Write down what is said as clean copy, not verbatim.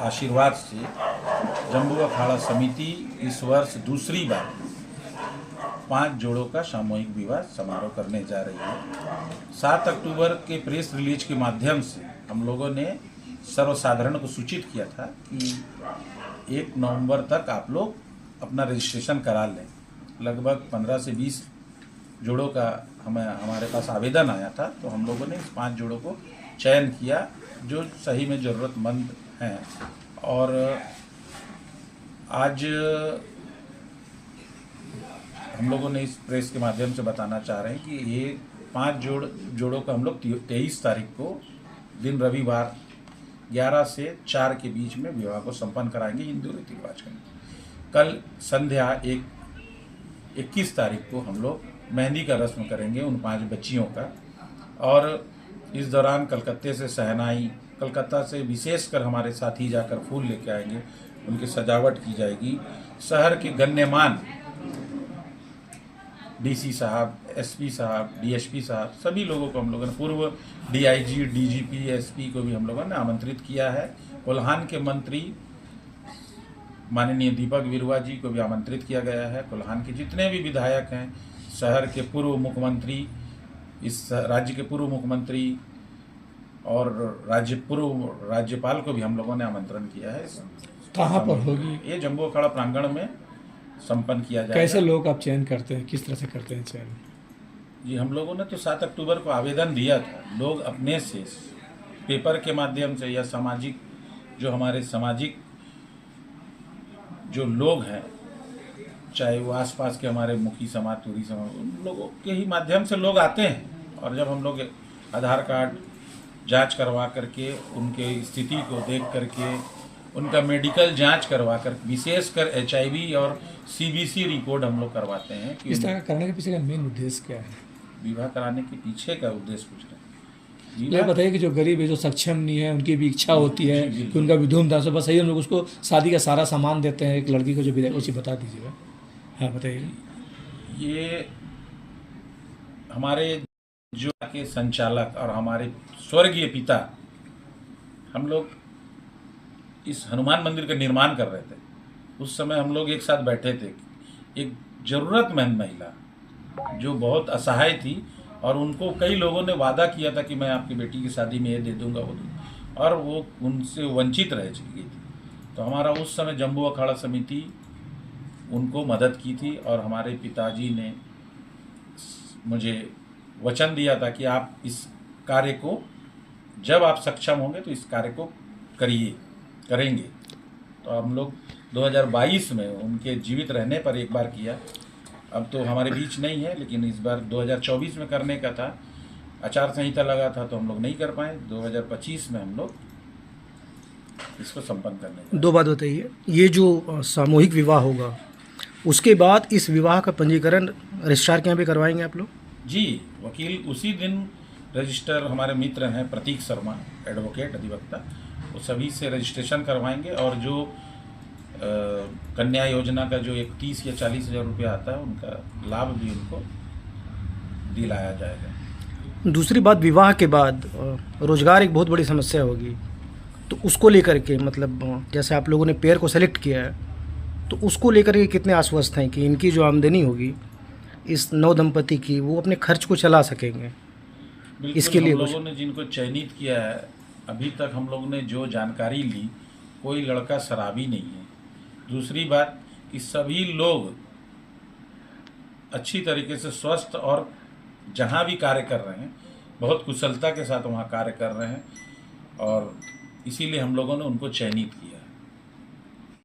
आशीर्वाद से जम्बू अखाड़ा समिति इस वर्ष दूसरी बार 5 जोड़ों का सामूहिक विवाह समारोह करने जा रही है। 7 अक्टूबर के प्रेस रिलीज के माध्यम से हम लोगों ने सर्वसाधारण को सूचित किया था कि 1 नवंबर तक आप लोग अपना रजिस्ट्रेशन करा लें। लगभग 15 से 20 जोड़ों का हमारे पास आवेदन आया था, तो हम लोगों ने इस 5 जोड़ों को चयन किया जो सही में ज़रूरतमंद हैं। और आज हम लोगों ने इस प्रेस के माध्यम से बताना चाह रहे हैं कि ये 5 जोड़ों का हम लोग 23 तारीख को दिन रविवार 11 से 4 के बीच में विवाह को संपन्न कराएंगे हिंदू रीति रिवाज के। कल संध्या 21 तारीख को हम लोग मेहंदी का रस्म करेंगे उन 5 बच्चियों का। और इस दौरान कलकत्ते से शहनाई, कलकत्ता से विशेषकर हमारे साथी जाकर फूल लेके आएंगे, उनकी सजावट की जाएगी। शहर के गण्यमान डीसी साहब, एसपी साहब, डीएसपी साहब, सभी लोगों को हम लोगों ने, पूर्व डीआईजी, डीजीपी, एसपी को भी हम लोगों ने आमंत्रित किया है। कोल्हान के मंत्री माननीय दीपक बिरुआ जी को भी आमंत्रित किया गया है। कोल्हान के जितने भी विधायक हैं, शहर के पूर्व मुख्यमंत्री, इस राज्य के पूर्व मुख्यमंत्री और पूर्व राज्यपाल को भी हम लोगों ने आमंत्रण किया है। कहाँ पर होगी ये जम्बू अखाड़ा प्रांगण में संपन्न किया जाएगा। कैसे लोग आप चयन करते हैं, किस तरह से करते हैं चयन? जी, हम लोगों ने तो 7 अक्टूबर को आवेदन दिया था। लोग अपने से पेपर के माध्यम से या सामाजिक, जो हमारे सामाजिक जो लोग हैं, चाहे वो आसपास के हमारे मुखी समाज, तुरी समाज, उन लोगों के ही माध्यम से लोग आते हैं। और जब हम लोग आधार कार्ड जांच करवा करके, उनके स्थिति को देख करके, उनका मेडिकल जांच करवा कर, विशेषकर HIV और CBC रिपोर्ट हम लोग करवाते हैं कि इस तरह करने के पीछे का मेन उद्देश्य क्या है? विवाह कराने के पीछे का उद्देश्य पूछ रहे हैं। ये बताइए कि जो गरीब है, जो सक्षम नहीं है, उनकी भी इच्छा होती है कि उनका भी धूमधाम से, बस यही हम लोग उसको शादी का सारा सामान देते हैं एक लड़की को जो विदाई, उसी बता दीजिएगा। हाँ बताइए। ये हमारे जो के संचालक और हमारे स्वर्गीय पिता, हम लोग इस हनुमान मंदिर का निर्माण कर रहे थे। उस समय हम लोग एक साथ बैठे थे। एक ज़रूरतमंद महिला जो बहुत असहाय थी, और उनको कई लोगों ने वादा किया था कि मैं आपकी बेटी की शादी में ये दे दूंगा, वो दूंगा, और वो उनसे वंचित रह चुकी थी। तो हमारा उस समय जम्बू अखाड़ा समिति उनको मदद की थी, और हमारे पिताजी ने मुझे वचन दिया था कि आप इस कार्य को, जब आप सक्षम होंगे तो इस कार्य को करेंगे। तो हम लोग 2022 में उनके जीवित रहने पर एक बार किया। अब तो हमारे बीच नहीं है, लेकिन इस बार 2024 में करने का था। आचार संहिता लगा था तो हम लोग नहीं कर पाए। 2025 में हम लोग इसको संपन्न करने का। 2 बात बताइए, ये जो सामूहिक विवाह होगा उसके बाद इस विवाह का पंजीकरण रजिस्ट्रार के यहाँ भी करवाएंगे आप लोग? जी, वकील उसी दिन रजिस्टर, हमारे मित्र हैं प्रतीक शर्मा, एडवोकेट, अधिवक्ता, वो सभी से रजिस्ट्रेशन करवाएंगे। और जो कन्या योजना का जो 31 या 40 हज़ार रुपया आता है, उनका लाभ भी उनको दिलाया जाएगा। दूसरी बात, विवाह के बाद रोजगार एक बहुत बड़ी समस्या होगी, तो उसको लेकर के, मतलब जैसे आप लोगों ने पेयर को सेलेक्ट किया है, तो उसको लेकर के कितने आश्वस्त हैं कि इनकी जो आमदनी होगी इस नव दंपति की, वो अपने खर्च को चला सकेंगे? इसके लिए हम लोगों ने जिनको चयनित किया है, अभी तक हम लोगों ने जो जानकारी ली, कोई लड़का शराबी नहीं है। दूसरी बात कि सभी लोग अच्छी तरीके से स्वस्थ, और जहाँ भी कार्य कर रहे हैं बहुत कुशलता के साथ वहाँ कार्य कर रहे हैं, और इसीलिए हम लोगों ने उनको चयनित किया।